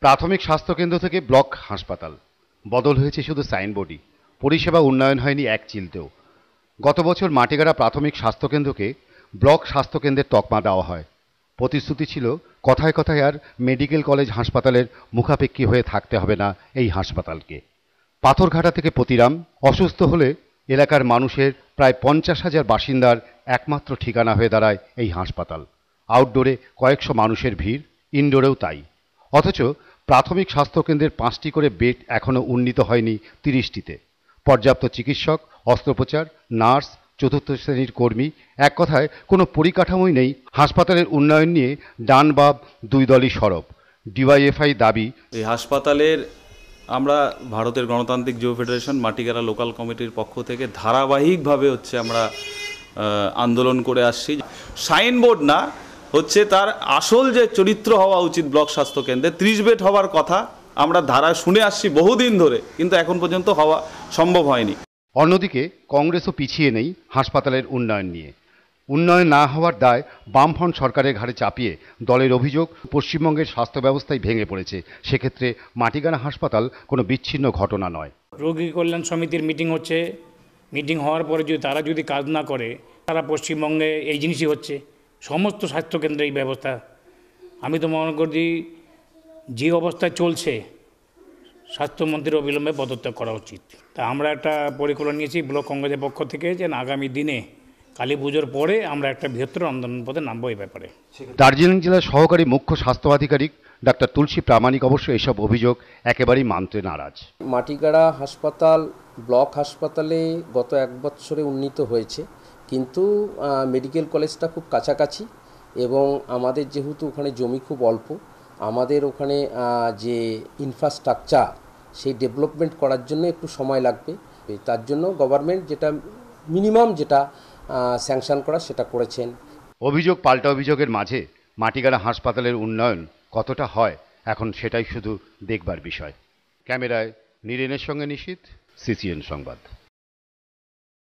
প্রাথমিক স্বাস্থ্যকেন্দ্র থেকে ব্লক হাসপাতাল বদল হয়েছে শুধু সাইনবোর্ডই, পরিষেবা উন্নয়ন হয়নি এক চিলতেও। গত বছর মাটিগাড়া প্রাথমিক স্বাস্থ্যকেন্দ্রকে ব্লক স্বাস্থ্যকেন্দ্রের তকমা দেওয়া হয়। প্রতিশ্রুতি ছিল কথায় কথায় আর মেডিকেল কলেজ হাসপাতালের মুখাপেক্ষী হয়ে থাকতে হবে না এই হাসপাতালকে। পাথরঘাটা থেকে প্রতিরাম অসুস্থ হলে এলাকার মানুষের প্রায় 50,000 বাসিন্দার একমাত্র ঠিকানা হয়ে দাঁড়ায় এই হাসপাতাল। আউটডোরে কয়েকশো মানুষের ভিড়, ইনডোরেও তাই। অথচ প্রাথমিক স্বাস্থ্যকেন্দ্রের 5টি করে বেড এখনও উন্নীত হয়নি 30টিতে। পর্যাপ্ত চিকিৎসক, অস্ত্রোপচার, নার্স, চতুর্থ শ্রেণীর কর্মী, এক কথায় কোনো পরিকাঠামোই নেই। হাসপাতালের উন্নয়ন নিয়ে ডান বাম দুই দলই সরব। ডিওয়াইএফআই দাবি, এই হাসপাতালের আমরা ভারতের গণতান্ত্রিক যুব ফেডারেশন মাটিগাড়া লোকাল কমিটির পক্ষ থেকে ধারাবাহিকভাবে আমরা আন্দোলন করে আসছি। সাইনবোর্ড না, তার আসল যে চরিত্র হওয়া উচিত ব্লক স্বাস্থ্যকেন্দ্রে 30 বেড হওয়ার কথা আমরা ধারা শুনে আসছি বহুদিন ধরে, কিন্তু এখন পর্যন্ত হওয়া সম্ভব হয়নি। অন্যদিকে কংগ্রেসও পিছিয়ে নেই হাসপাতালের উন্নয়ন নিয়ে। উন্নয়ন না হওয়ার দায় বামফ্রন্ট সরকারের ঘাড়ে চাপিয়ে দলের অভিযোগ, পশ্চিমবঙ্গের স্বাস্থ্য ব্যবস্থাই ভেঙে পড়েছে। সেক্ষেত্রে মাটিগাড়া হাসপাতাল কোনো বিচ্ছিন্ন ঘটনা নয়। রোগী কল্যাণ সমিতির মিটিং হচ্ছে, মিটিং হওয়ার পরে তারা যদি কাজ না করে, সারা পশ্চিমবঙ্গে এই জিনিসই হচ্ছে, সমস্ত স্বাস্থ্যকেন্দ্রে এই ব্যবস্থা। আমি তো মনে করি যে অবস্থায় চলছে স্বাস্থ্যমন্ত্রীর অবিলম্বে পদত্যাগ করা উচিত। তা আমরা একটা পরিকল্পনা নিয়েছি ব্লক কংগ্রেসের পক্ষ থেকে যে আগামী দিনে কালী পুজোর পরে আমরা একটা বৃহত্তর আন্দোলন পথে নামবো এই ব্যাপারে। দার্জিলিং জেলার সহকারী মুখ্য স্বাস্থ্য আধিকারিক ডাক্তার তুলসী প্রামাণিক অবশ্য এসব অভিযোগ একেবারেই মানতে নারাজ। মাটিগাড়া হাসপাতাল ব্লক হাসপাতালে গত 1 বছরে উন্নীত হয়েছে, কিন্তু মেডিকেল কলেজটা খুব কাছাকাছি এবং আমাদের যেহেতু ওখানে জমি খুব অল্প, আমাদের ওখানে যে ইনফ্রাস্ট্রাকচার সেই ডেভেলপমেন্ট করার জন্য একটু সময় লাগবে। তার জন্য গভর্নমেন্ট যেটা মিনিমাম যেটা স্যাংশন করা সেটা করেছেন। অভিযোগ পাল্টা অভিযোগের মাঝে মাটিগাড়া হাসপাতালের উন্নয়ন কতটা হয় এখন সেটাই শুধু দেখবার বিষয়। ক্যামেরায় নীরেনের সঙ্গে নিশীথ, সিসিএন সংবাদ।